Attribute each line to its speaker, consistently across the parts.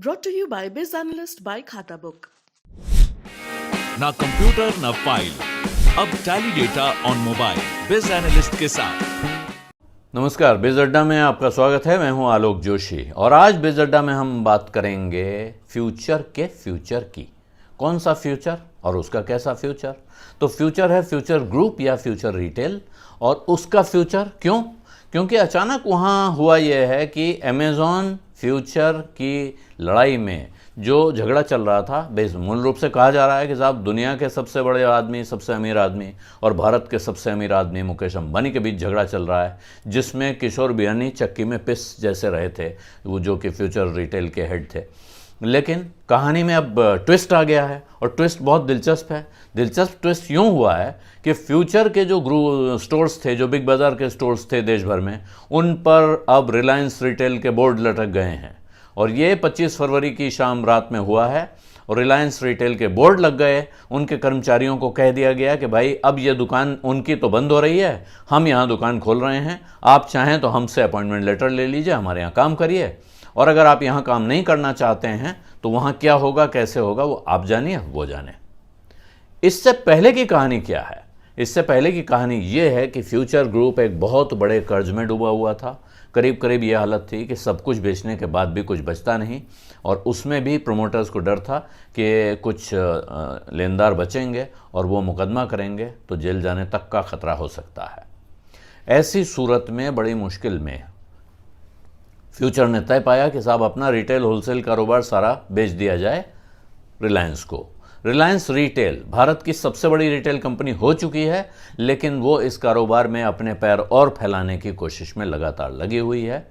Speaker 1: Brought to you by Biz Analyst by Khata Book.
Speaker 2: ना computer ना file, अब tally data on mobile बिज analyst के साथ।
Speaker 3: नमस्कार, बिज अड्डा में आपका स्वागत है। मैं हूं आलोक जोशी और आज बिज अड्डा में हम बात करेंगे फ्यूचर के फ्यूचर की। कौन सा फ्यूचर और उसका कैसा फ्यूचर? तो फ्यूचर है फ्यूचर ग्रुप या फ्यूचर रिटेल, और उसका फ्यूचर क्यों? क्योंकि अचानक वहाँ हुआ यह है कि अमेज़ॉन फ्यूचर की लड़ाई में जो झगड़ा चल रहा था, मूल रूप से कहा जा रहा है कि साहब दुनिया के सबसे बड़े आदमी, सबसे अमीर आदमी और भारत के सबसे अमीर आदमी मुकेश अंबानी के बीच झगड़ा चल रहा है, जिसमें किशोर बियानी चक्की में पिस जैसे रहे थे, वो जो कि फ्यूचर रिटेल के हेड थे। लेकिन कहानी में अब ट्विस्ट आ गया है और ट्विस्ट बहुत दिलचस्प है। दिलचस्प ट्विस्ट यूँ हुआ है कि फ्यूचर के जो स्टोर्स थे, जो बिग बाज़ार के स्टोर्स थे देश भर में, उन पर अब रिलायंस रिटेल के बोर्ड लटक गए हैं। और ये 25 फरवरी की शाम रात में हुआ है और रिलायंस रिटेल के बोर्ड लग गए। उनके कर्मचारियों को कह दिया गया कि भाई अब ये दुकान उनकी तो बंद हो रही है, हम यहाँ दुकान खोल रहे हैं, आप चाहें तो हमसे अपॉइंटमेंट लेटर ले लीजिए, हमारे यहाँ काम करिए, और अगर आप यहाँ काम नहीं करना चाहते हैं तो वहाँ क्या होगा, कैसे होगा, वो आप जानिए, वो जाने। इससे पहले की कहानी क्या है? इससे पहले की कहानी ये है कि फ्यूचर ग्रुप एक बहुत बड़े कर्ज में डूबा हुआ था। करीब करीब ये हालत थी कि सब कुछ बेचने के बाद भी कुछ बचता नहीं, और उसमें भी प्रोमोटर्स को डर था कि कुछ लेनदार बचेंगे और वो मुकदमा करेंगे तो जेल जाने तक का खतरा हो सकता है। ऐसी सूरत में बड़ी मुश्किल में फ्यूचर ने तय पाया कि साहब अपना रिटेल होलसेल कारोबार सारा बेच दिया जाए रिलायंस को। रिलायंस रिटेल भारत की सबसे बड़ी रिटेल कंपनी हो चुकी है, लेकिन वो इस कारोबार में अपने पैर और फैलाने की कोशिश में लगातार लगी हुई है,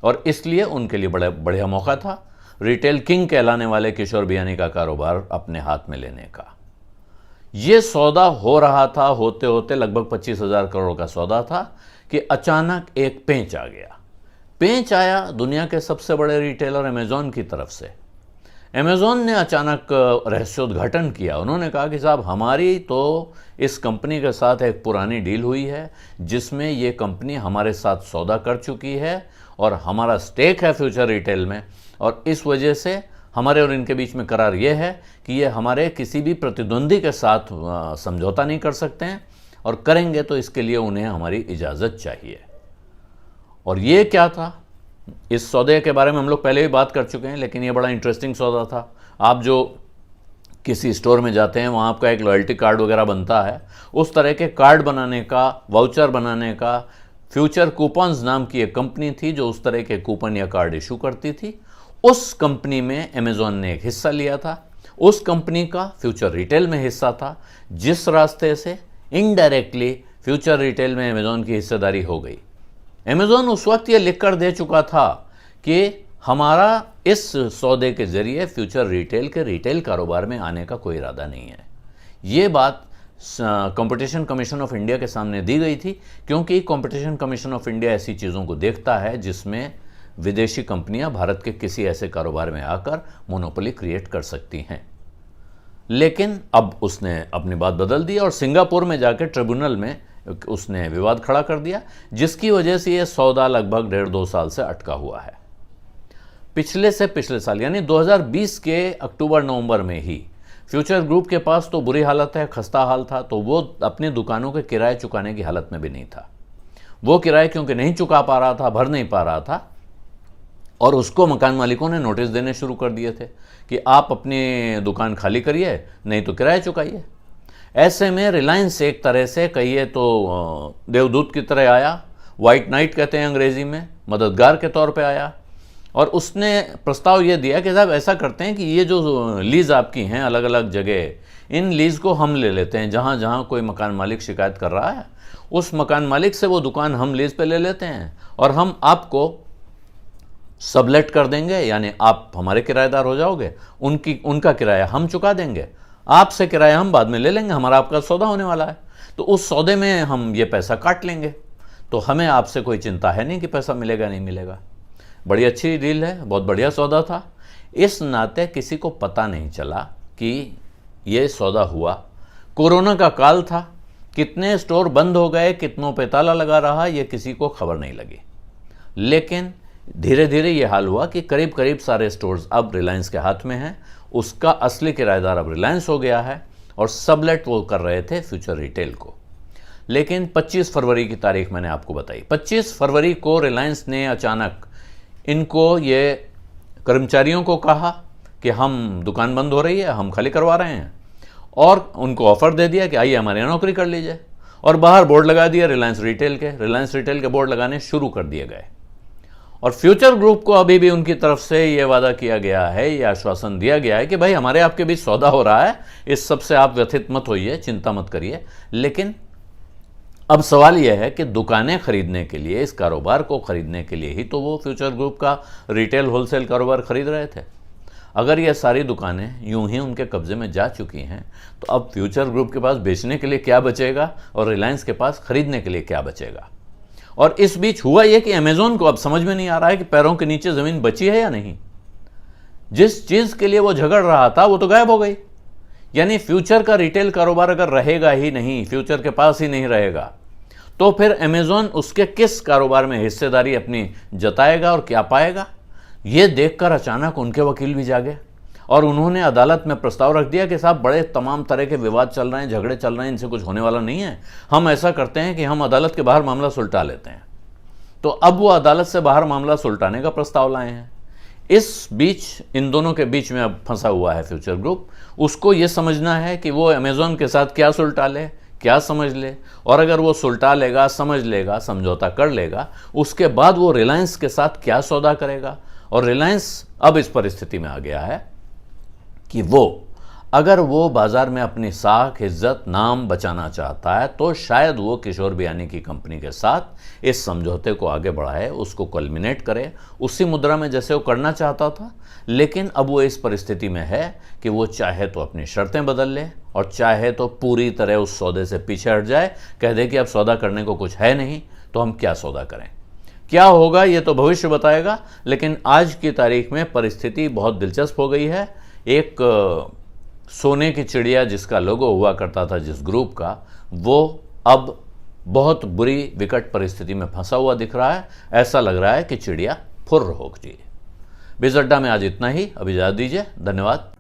Speaker 3: और इसलिए उनके लिए बड़ा बढ़िया मौका था रिटेल किंग कहलाने वाले किशोर बियानी का कारोबार अपने हाथ में लेने का। ये सौदा हो रहा था, होते होते लगभग 25,000 करोड़ का सौदा था कि अचानक एक पेंच आ गया। पेंच आया दुनिया के सबसे बड़े रिटेलर अमेज़ॉन की तरफ से। अमेज़ॉन ने अचानक रहस्योद्घाटन किया। उन्होंने कहा कि साहब हमारी तो इस कंपनी के साथ एक पुरानी डील हुई है, जिसमें ये कंपनी हमारे साथ सौदा कर चुकी है और हमारा स्टेक है फ्यूचर रिटेल में, और इस वजह से हमारे और इनके बीच में करार ये है कि ये हमारे किसी भी प्रतिद्वंदी के साथ समझौता नहीं कर सकते हैं, और करेंगे तो इसके लिए उन्हें हमारी इजाज़त चाहिए। और ये क्या था? इस सौदे के बारे में हम लोग पहले भी बात कर चुके हैं, लेकिन ये बड़ा इंटरेस्टिंग सौदा था। आप जो किसी स्टोर में जाते हैं, वहाँ आपका एक लॉयल्टी कार्ड वगैरह बनता है, उस तरह के कार्ड बनाने का, वाउचर बनाने का फ्यूचर कूपन्स नाम की एक कंपनी थी जो उस तरह के कूपन या कार्ड इशू करती थी। उस कंपनी में अमेज़ॉन ने एक हिस्सा लिया था। उस कंपनी का फ्यूचर रिटेल में हिस्सा था, जिस रास्ते से इनडायरेक्टली फ्यूचर रिटेल में अमेज़ॉन की हिस्सेदारी हो गई। अमेज़ॉन उस वक्त ये लिख कर दे चुका था कि हमारा इस सौदे के जरिए फ्यूचर रिटेल के रिटेल कारोबार में आने का कोई इरादा नहीं है। ये बात कंपटीशन कमीशन ऑफ इंडिया के सामने दी गई थी, क्योंकि कंपटीशन कमीशन ऑफ इंडिया ऐसी चीज़ों को देखता है जिसमें विदेशी कंपनियां भारत के किसी ऐसे कारोबार में आकर मोनोपोली क्रिएट कर सकती हैं। लेकिन अब उसने अपनी बात बदल दी और सिंगापुर में जाकर ट्रिब्यूनल में उसने विवाद खड़ा कर दिया, जिसकी वजह से यह सौदा लगभग 1.5-2 साल से अटका हुआ है। पिछले साल यानी 2020 के अक्टूबर-नवंबर में ही फ्यूचर ग्रुप के पास तो बुरी हालत है, खस्ता हाल था, तो वो अपनी दुकानों के किराए चुकाने की हालत में भी नहीं था। वो किराए क्योंकि नहीं चुका पा रहा था, भर नहीं पा रहा था, और उसको मकान मालिकों ने नोटिस देने शुरू कर दिए थे कि आप अपनी दुकान खाली करिए, नहीं तो किराया चुकाइए। ऐसे में रिलायंस एक तरह से कहिए तो देवदूत की तरह आया, वाइट नाइट कहते हैं अंग्रेजी में, मददगार के तौर पे आया, और उसने प्रस्ताव ये दिया कि साहब ऐसा करते हैं कि ये जो लीज़ आपकी हैं अलग अलग जगह, इन लीज़ को हम ले लेते हैं। जहाँ जहाँ कोई मकान मालिक शिकायत कर रहा है, उस मकान मालिक से वो दुकान हम लीज़ पे ले लेते हैं और हम आपको सबलेट कर देंगे, यानी आप हमारे किराएदार हो जाओगे, उनका किराया हम चुका देंगे, आपसे किराया हम बाद में ले लेंगे, हमारा आपका सौदा होने वाला है, तो उस सौदे में हम ये पैसा काट लेंगे, तो हमें आपसे कोई चिंता है नहीं कि पैसा मिलेगा नहीं मिलेगा। बड़ी अच्छी डील है, बहुत बढ़िया सौदा था। इस नाते किसी को पता नहीं चला कि ये सौदा हुआ। कोरोना का काल था, कितने स्टोर बंद हो गए, कितनों पे ताला लगा रहा, ये किसी को खबर नहीं लगी। लेकिन धीरे धीरे ये हाल हुआ कि करीब करीब सारे स्टोर्स अब रिलायंस के हाथ में हैं। उसका असली किराएदार अब रिलायंस हो गया है और सबलेट वो कर रहे थे फ्यूचर रिटेल को। लेकिन 25 फरवरी की तारीख मैंने आपको बताई। 25 फरवरी को रिलायंस ने अचानक इनको ये कर्मचारियों को कहा कि हम दुकान बंद हो रही है, हम खाली करवा रहे हैं, और उनको ऑफर दे दिया कि आइए हमारे यहाँ नौकरी कर लीजिए। और बाहर बोर्ड लगा दिया रिलायंस रिटेल के बोर्ड लगाने शुरू कर दिए गए। और फ्यूचर ग्रुप को अभी भी उनकी तरफ से ये वादा किया गया है, ये आश्वासन दिया गया है कि भाई हमारे आपके बीच सौदा हो रहा है, इस सब से आप व्यथित मत होइए, चिंता मत करिए। लेकिन अब सवाल यह है कि दुकानें खरीदने के लिए, इस कारोबार को खरीदने के लिए ही तो वो फ्यूचर ग्रुप का रिटेल होलसेल कारोबार खरीद रहे थे। अगर ये सारी दुकानें यूं ही उनके कब्जे में जा चुकी हैं तो अब फ्यूचर ग्रुप के पास बेचने के लिए क्या बचेगा और रिलायंस के पास खरीदने के लिए क्या बचेगा। और इस बीच हुआ यह कि अमेजोन को अब समझ में नहीं आ रहा है कि पैरों के नीचे जमीन बची है या नहीं। जिस चीज के लिए वो झगड़ रहा था वो तो गायब हो गई। यानी फ्यूचर का रिटेल कारोबार अगर रहेगा ही नहीं, फ्यूचर के पास ही नहीं रहेगा, तो फिर अमेजोन उसके किस कारोबार में हिस्सेदारी अपनी जताएगा और क्या पाएगा। यह देखकर अचानक उनके वकील भी जागे और उन्होंने अदालत में प्रस्ताव रख दिया कि साहब बड़े तमाम तरह के विवाद चल रहे हैं, झगड़े चल रहे हैं, इनसे कुछ होने वाला नहीं है। हम ऐसा करते हैं कि हम अदालत के बाहर मामला सुलटा लेते हैं। तो अब वो अदालत से बाहर मामला सुलटाने का प्रस्ताव लाए हैं। इस बीच इन दोनों के बीच में अब फंसा हुआ है फ्यूचर ग्रुप। उसको ये समझना है कि वो अमेजोन के साथ क्या सुलटा ले, क्या समझ ले, और अगर वो सुलटा लेगा, समझ लेगा, समझौता कर लेगा, उसके बाद वो रिलायंस के साथ क्या सौदा करेगा। और रिलायंस अब इस परिस्थिति में आ गया है कि अगर वो बाजार में अपनी साख, इज्जत, नाम बचाना चाहता है तो शायद वो किशोर बियानी की कंपनी के साथ इस समझौते को आगे बढ़ाए, उसको कल्मिनेट करे उसी मुद्रा में जैसे वो करना चाहता था। लेकिन अब वो इस परिस्थिति में है कि वो चाहे तो अपनी शर्तें बदल ले और चाहे तो पूरी तरह उस सौदे से पीछे हट जाए, कह दे कि अब सौदा करने को कुछ है नहीं, तो हम क्या सौदा करें। क्या होगा ये तो भविष्य बताएगा। लेकिन आज की तारीख में परिस्थिति बहुत दिलचस्प हो गई है। एक सोने की चिड़िया जिसका लोगो हुआ करता था जिस ग्रुप का, वो अब बहुत बुरी विकट परिस्थिति में फंसा हुआ दिख रहा है। ऐसा लग रहा है कि चिड़िया फुर्र हो गई। बिज़ अड्डा में आज इतना ही। अब इजाज़त दीजिए। धन्यवाद।